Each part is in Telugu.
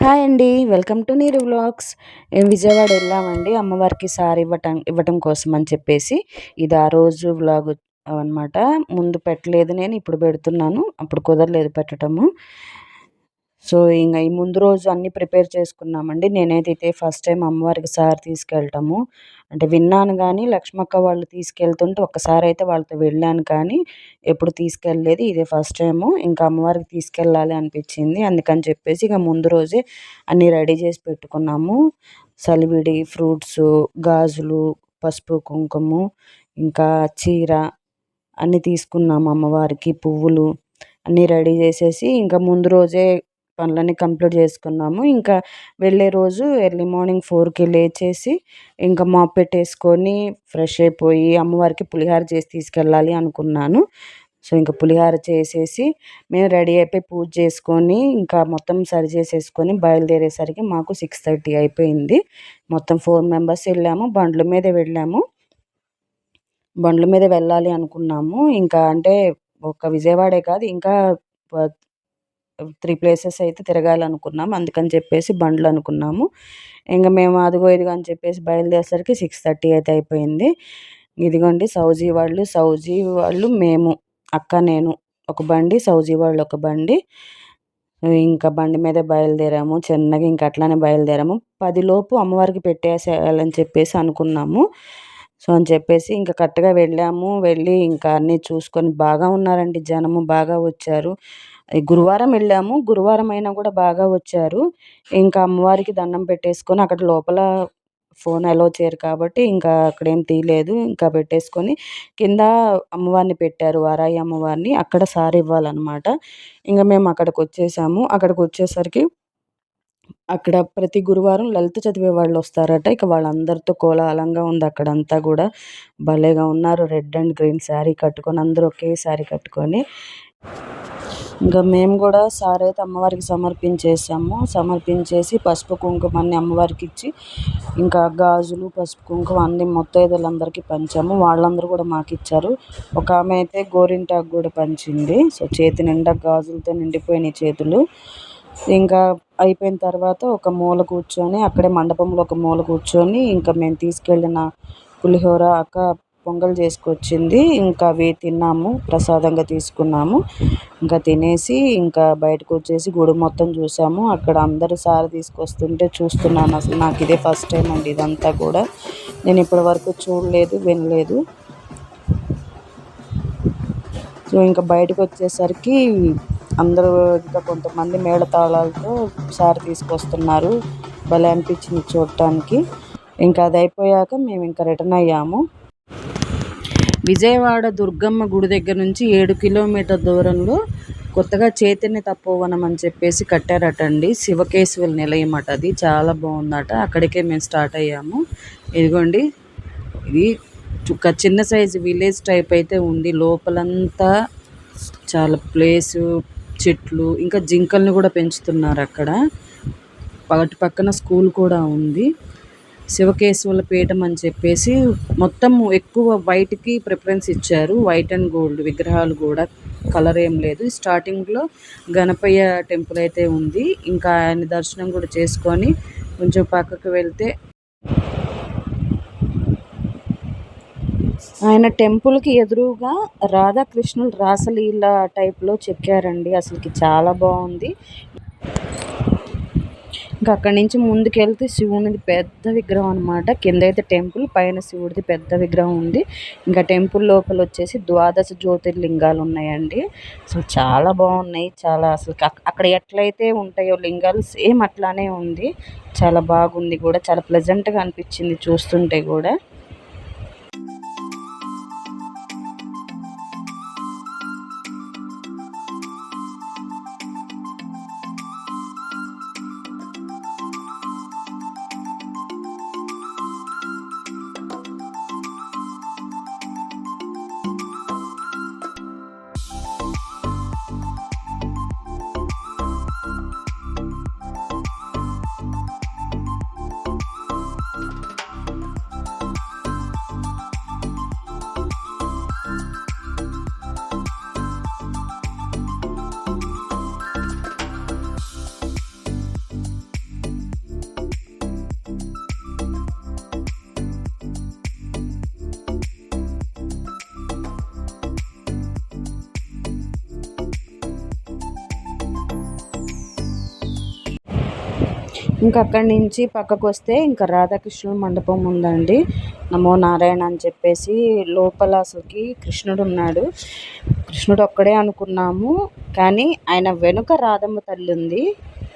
హాయ్ అండి. వెల్కమ్ టు నీరు వ్లాగ్స్. విజయవాడ వెళ్ళామండి అమ్మవారికి సారీ ఇవ్వటం కోసం అని చెప్పేసి. ఇది ఆ రోజు వ్లాగ్ అనమాట. ముందు పెట్టలేదు నేను, ఇప్పుడు పెడుతున్నాను. అప్పుడు కుదరలేదు పెట్టటము. సో, ఇంగ ఈ ముందు రోజు అన్నీ ప్రిపేర్ చేసుకున్నామండి. నేనైతే ఇదే ఫస్ట్ టైం అమ్మవారికి సారీ తీసుకెళ్ళటము. అంటే విన్నాను గానీ, లక్ష్మక్క వాళ్ళు తీసుకెళ్తుంటే ఒక్కసారైతే వాళ్ళతో వెళ్ళాను కానీ, ఎప్పుడు తీసుకెళ్ళలేదు. ఇదే ఫస్ట్ టైము. ఇంకా అమ్మవారికి తీసుకెళ్ళాలి అనిపిచ్చింది. అందుకని చెప్పేసి ఇక ముందు రోజే అన్నీ రెడీ చేసి పెట్టుకున్నాము. సలివిడి, ఫ్రూట్సు, గాజులు, పసుపు, కుంకుము, ఇంకా చీర అన్నీ తీసుకున్నాము అమ్మవారికి. పువ్వులు అన్నీ రెడీ చేసేసి ఇంకా ముందు రోజే పనులన్నీ కంప్లీట్ చేసుకున్నాము. ఇంకా వెళ్ళే రోజు ఎర్లీ మార్నింగ్ 4కి లేచేసి ఇంకా మాప్ పెట్టేసుకొని ఫ్రెష్ అయిపోయి అమ్మవారికి పులిహోర చేసి తీసుకెళ్ళాలి అనుకున్నాను. సో, ఇంక పులిహోర చేసేసి మేము రెడీ అయిపోయి పూజ చేసుకొని ఇంకా మొత్తం సరి చేసేసుకొని బయలుదేరేసరికి మాకు 6:30 అయిపోయింది. మొత్తం 4 మెంబర్స్ వెళ్ళాము. బండ్ల మీదే వెళ్ళాము. బండ్ల మీద వెళ్ళాలి అనుకున్నాము. ఇంకా అంటే ఒక విజయవాడే కాదు, ఇంకా ప 3 ప్లేసెస్ అయితే తిరగాలనుకున్నాము. అందుకని చెప్పేసి బండ్లు అనుకున్నాము. ఇంక మేము అదిగో ఇదిగో అని చెప్పేసి బయలుదేరేసరికి 6:30 అయితే అయిపోయింది. ఇదిగోండి సౌజీ వాళ్ళు, మేము, అక్క, నేను ఒక బండి, సౌజీ వాళ్ళు ఒక బండి. ఇంకా బండి మీదే బయలుదేరాము. చిన్నగా ఇంక అట్లానే బయలుదేరాము. 10 లోపు అమ్మవారికి పెట్టేసేయాలని చెప్పేసి అనుకున్నాము. సో, అని చెప్పేసి ఇంక కరెక్ట్‌గా వెళ్ళాము. వెళ్ళి ఇంకా అన్నీ చూసుకొని బాగా ఉన్నారండి జనము. బాగా వచ్చారు. గురువారం వెళ్ళాము. గురువారం అయినా కూడా బాగా వచ్చారు. ఇంకా అమ్మవారికి దండం పెట్టేసుకొని అక్కడ లోపల ఫోన్ అలో చేయరు కాబట్టి ఇంకా అక్కడేం తీయలేదు. ఇంకా పెట్టేసుకొని కింద అమ్మవారిని పెట్టారు. వారాహి అమ్మవారిని. అక్కడ సారీ ఇవ్వాలనమాట. ఇంక మేము అక్కడికొచ్చేసాము. అక్కడికొచ్చేసరికి అక్కడ ప్రతి గురువారం లలిత చదివే వాళ్ళొస్తారట. ఇక వాళ్ళందరితో కోలాహలంగా ఉంది అక్కడంతా గూడా. భలేగా ఉన్నారు. రెడ్ అండ్ గ్రీన్ శారీ కట్టుకొని అందరూ ఒకే శారీ కట్టుకొని. ఇంకా మేము కూడా సారీ అయితే అమ్మవారికి సమర్పించేసాము. సమర్పించేసి పసుపు, కుంకుమ అన్నీ అమ్మవారికి ఇచ్చి ఇంకా గాజులు, పసుపు, కుంకుమ అన్నీ ముత్తైదులందరికీ పంచాము. వాళ్ళందరూ కూడా మాకిచ్చారు. ఒక ఆమె అయితే గోరింటాకు కూడా పంచింది. సో, చేతి నిండా గాజులతో నిండిపోయినాయి చేతులు. ఇంకా అయిపోయిన తర్వాత ఒక మూల కూర్చొని అక్కడే మండపంలో ఒక మూల కూర్చొని ఇంకా మేము తీసుకెళ్ళిన పులిహోర అక్క పొంగల్ చేసుకొచ్చింది. ఇంకా అవి తిన్నాము. ప్రసాదంగా తీసుకున్నాము. ఇంకా తినేసి ఇంకా బయటకొచ్చేసి గుడి మొత్తం చూసాము. అక్కడ అందరూ సారె తీసుకొస్తుంటే చూస్తున్నాను. అసలు నాకు ఇదే ఫస్ట్ టైం అండి ఇదంతా కూడా. నేను ఇప్పటి వరకు చూడలేదు, వినలేదు. సో, ఇంకా బయటకొచ్చేసరికి అందరూ ఇంకా కొంతమంది మేళతాళాలతో సారె తీసుకొస్తున్నారు. భలే అనిపించింది చూడటానికి. ఇంకా అది అయిపోయాక మేము ఇంకా రిటర్న్ అయ్యాము. విజయవాడ దుర్గమ్మ గుడి దగ్గర నుంచి 7 కిలోమీటర్ దూరంలో కొత్తగా చైతన్య తపోవనం అని చెప్పేసి కట్టారటండి. శివకేశవుల నిలయం అట అది. చాలా బాగుందట. అక్కడికే మేము స్టార్ట్ అయ్యాము. ఇదిగోండి, ఇది ఒక చిన్న సైజు విలేజ్ టైప్ అయితే ఉంది. లోపలంతా చాలా ప్లేసు, చెట్లు, ఇంకా జింకల్ని కూడా పెంచుతున్నారు అక్కడ. అటు పక్కన స్కూల్ కూడా ఉంది. శివకేశవుల పీఠం అని చెప్పేసి మొత్తం ఎక్కువ వైట్‌కి ప్రిఫరెన్స్ ఇచ్చారు. వైట్ అండ్ గోల్డ్ విగ్రహాలు కూడా, కలర్ ఏం లేదు. స్టార్టింగ్‌లో గణపయ్య టెంపుల్ అయితే ఉంది. ఇంకా ఆయన దర్శనం కూడా చేసుకొని కొంచెం పక్కకు వెళ్తే ఆయన టెంపుల్‌కి ఎదురుగా రాధాకృష్ణులు రాసలీల టైప్‌లో చెక్కారండి. అసలుకి చాలా బాగుంది. ఇంకా అక్కడి నుంచి ముందుకెళ్తే శివునిది పెద్ద విగ్రహం అనమాట. కిందైతే టెంపుల్, పైన శివుడిది పెద్ద విగ్రహం ఉంది. ఇంకా టెంపుల్ లోపల వచ్చేసి 12 జ్యోతిర్లింగాలు ఉన్నాయండి. అసలు చాలా బాగున్నాయి. చాలా అసలు అక్కడ ఎట్లయితే ఉంటాయో లింగాలు సేమ్ అట్లానే ఉంది. చాలా బాగుంది కూడా. చాలా ప్లెజెంట్‌గా అనిపించింది చూస్తుంటే కూడా. ఇంకా అక్కడి నుంచి పక్కకు వస్తే ఇంకా రాధాకృష్ణుల మండపం ఉందండి. నమో నారాయణ అని చెప్పేసి లోపల అసలుకి కృష్ణుడు ఉన్నాడు. కృష్ణుడు ఒక్కడే అనుకున్నాము, కానీ ఆయన వెనుక రాధమ్మ తల్లి ఉంది.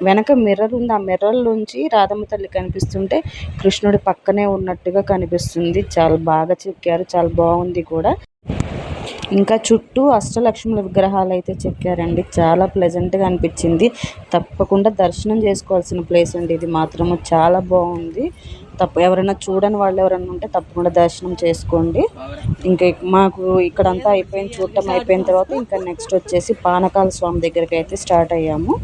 వెనక మిర్రర్ ఉంది. ఆ మిర్రర్ నుంచి రాధమ్మ తల్లి కనిపిస్తుంటే కృష్ణుడి పక్కనే ఉన్నట్టుగా కనిపిస్తుంది. చాలా బాగా చెక్కారు, చాలా బాగుంది కూడా. ఇంకా చుట్టూ అష్టలక్ష్ముల విగ్రహాలు అయితే చెక్కారండి. చాలా ప్లెజెంట్గా అనిపించింది. తప్పకుండా దర్శనం చేసుకోవాల్సిన ప్లేస్ అండి ఇది మాత్రము. చాలా బాగుంది. ఎవరైనా చూడని వాళ్ళు ఎవరైనా ఉంటే తప్పకుండా దర్శనం చేసుకోండి. ఇంకా మాకు ఇక్కడంతా అయిపోయింది, చూడటం అయిపోయిన తర్వాత ఇంకా నెక్స్ట్ వచ్చేసి పానకాల స్వామి దగ్గరికి అయితే స్టార్ట్ అయ్యాము.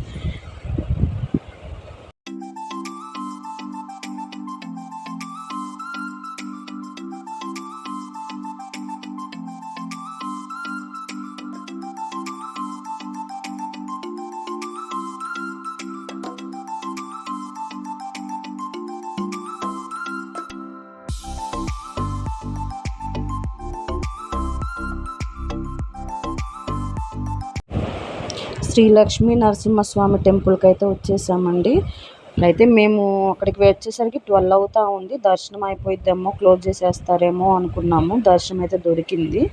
శ్రీ లక్ష్మీ నరసింహస్వామి టెంపుల్కి అయితే వచ్చేసామండి. అయితే మేము అక్కడికి వచ్చేసరికి 12 అవుతా ఉంది. దర్శనం అయిపోయిద్దేమో, క్లోజ్ చేసేస్తారేమో అనుకున్నాము. దర్శనం అయితే దొరికింది.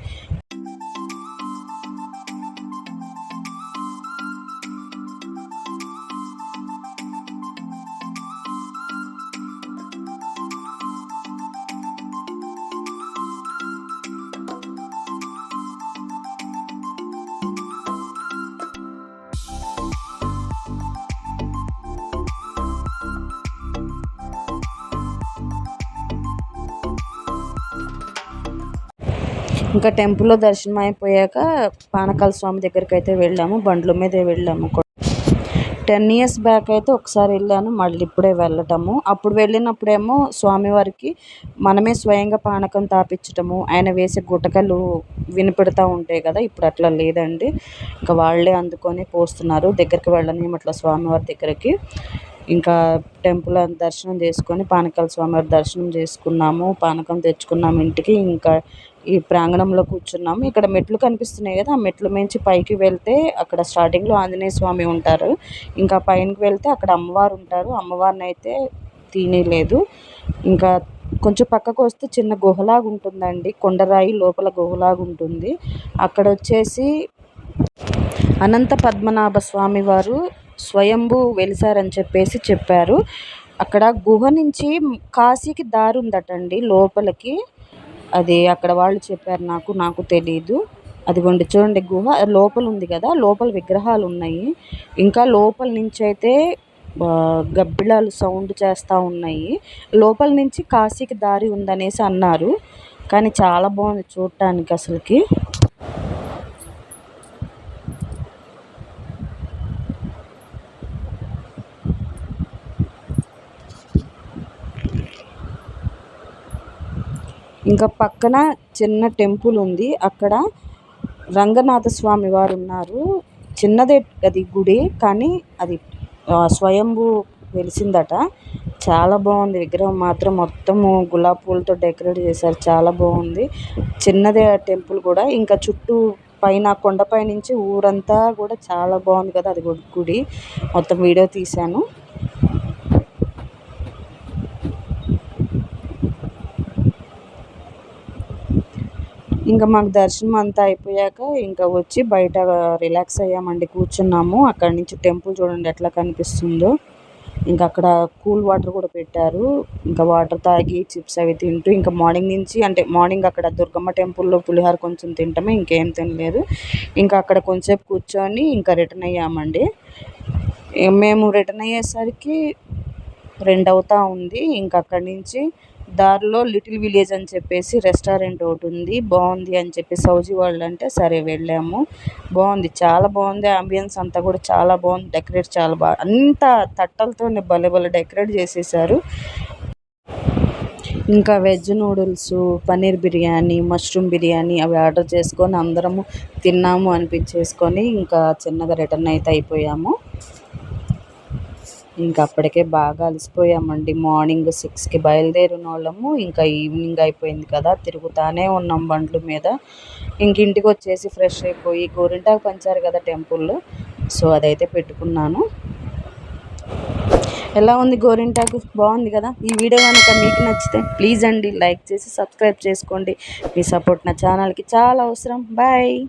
ఇంకా టెంపుల్లో దర్శనం అయిపోయాక పానకాల స్వామి దగ్గరికి అయితే వెళ్ళాము. బండ్ల మీదే వెళ్ళాము. 10 years బ్యాక్ అయితే ఒకసారి వెళ్ళాను, మళ్ళీ ఇప్పుడే వెళ్ళటము. అప్పుడు వెళ్ళినప్పుడేమో స్వామివారికి మనమే స్వయంగా పానకం తాపించటము, ఆయన వేసే గుటకలు వినిపెడతా ఉంటాయి కదా. ఇప్పుడు అట్లా లేదండి. ఇంకా వాళ్ళే అందుకొని పోస్తున్నారు. దగ్గరికి వెళ్ళనివ్వట్ల స్వామివారి దగ్గరికి. ఇంకా టెంపుల్ దర్శనం చేసుకొని పానకాల స్వామివారి దర్శనం చేసుకున్నాము. పానకం తెచ్చుకున్నాము ఇంటికి. ఇంకా ఈ ప్రాంగణంలో కూర్చున్నాము. ఇక్కడ మెట్లు కనిపిస్తున్నాయి కదా, ఆ మెట్ల మించి పైకి వెళ్తే అక్కడ స్టార్టింగ్లో ఆంజనేయ స్వామి ఉంటారు. ఇంకా పైనకి వెళ్తే అక్కడ అమ్మవారు ఉంటారు. అమ్మవారిని అయితే తీయలేదు. ఇంకా కొంచెం పక్కకు వస్తే చిన్న గుహలాగా ఉంటుందండి. కొండరాయి లోపల గుహలాగా ఉంటుంది. అక్కడ వచ్చేసి అనంత పద్మనాభ స్వామి వారు స్వయంభూ వెలిసారని చెప్పేసి చెప్పారు. అక్కడ గుహ నుంచి కాశీకి దారి ఉందటండి లోపలికి. అది అక్కడ వాళ్ళు చెప్పారు, నాకు తెలీదు. అదిగోండి చూడండి, గుహ లోపల ఉంది కదా, లోపల విగ్రహాలు ఉన్నాయి. ఇంకా లోపల నుంచి అయితే గబ్బిలాలు సౌండ్ చేస్తూ ఉన్నాయి. లోపల నుంచి కాశీకి దారి ఉందనేసి అన్నారు. కానీ చాలా బాగుంది చూడటానికి అసలుకి. ఇంకా పక్కన చిన్న టెంపుల్ ఉంది. అక్కడ రంగనాథ స్వామి వారు ఉన్నారు. చిన్నదే అది గుడి, కానీ అది స్వయంభూ వెలిసిందట. చాలా బాగుంది. విగ్రహం మాత్రం మొత్తము గులాబీ పూలతో డెకరేట్ చేశారు. చాలా బాగుంది. చిన్నదే టెంపుల్ కూడా. ఇంకా చుట్టూ పైన కొండపై నుంచి ఊరంతా కూడా చాలా బాగుంది కదా. అది గుడి మొత్తం వీడియో తీశాను. ఇంకా మాకు దర్శనం అంతా అయిపోయాక ఇంకా వచ్చి బయట రిలాక్స్ అయ్యామండి, కూర్చున్నాము. అక్కడి నుంచి టెంపుల్ చూడండి ఎట్లా కనిపిస్తుందో. ఇంకా అక్కడ కూల్ వాటర్ కూడా పెట్టారు. ఇంకా వాటర్ తాగి చిప్స్ అవి తింటూ ఇంకా మార్నింగ్ నుంచి, అంటే మార్నింగ్ అక్కడ దుర్గమ్మ టెంపుల్లో పులిహోర కొంచెం తింటామే, ఇంకేం తినలేదు. ఇంకా అక్కడ కొంచెంసేపు కూర్చొని ఇంకా రిటర్న్ అయ్యామండి. మేము రిటర్న్ అయ్యేసరికి 2 అవుతా ఉంది. ఇంకా అక్కడి నుంచి దారిలో లిటిల్ విలేజ్ అని చెప్పేసి రెస్టారెంట్ ఒకటి ఉంది, బాగుంది అని చెప్పి సౌజీ వాళ్ళు అంటే సరే వెళ్ళాము. బాగుంది, చాలా బాగుంది. అంబియన్స్ అంతా కూడా చాలా బాగుంది. డెకరేట్ చాలా బాగా, అంతా తట్టలతోనే భలే భలే డెకరేట్ చేసేసారు. ఇంకా veg noodles, paneer biryani, mushroom biryani అవి ఆర్డర్ చేసుకొని అందరము తిన్నాము అనిపించేసుకొని ఇంకా చిన్నగా రిటర్న్ అయితే అయిపోయాము. ఇంకా అప్పటికే బాగా అలసిపోయామండి. మార్నింగ్ 6కి బయలుదేరిన వాళ్ళము, ఇంకా ఈవినింగ్ అయిపోయింది కదా, తిరుగుతానే ఉన్నాం బండ్ల మీద. ఇంక ఇంటికి వచ్చేసి ఫ్రెష్ అయిపోయి గోరింటాకు పంచారు కదా టెంపుల్లో, సో అదైతే పెట్టుకున్నాను. ఎలా ఉంది గోరింటాకు? బాగుంది కదా. ఈ వీడియో కనుక మీకు నచ్చితే ప్లీజ్ అండి లైక్ చేసి సబ్స్క్రైబ్ చేసుకోండి. మీ సపోర్ట్ నా ఛానల్కి చాలా అవసరం. బాయ్.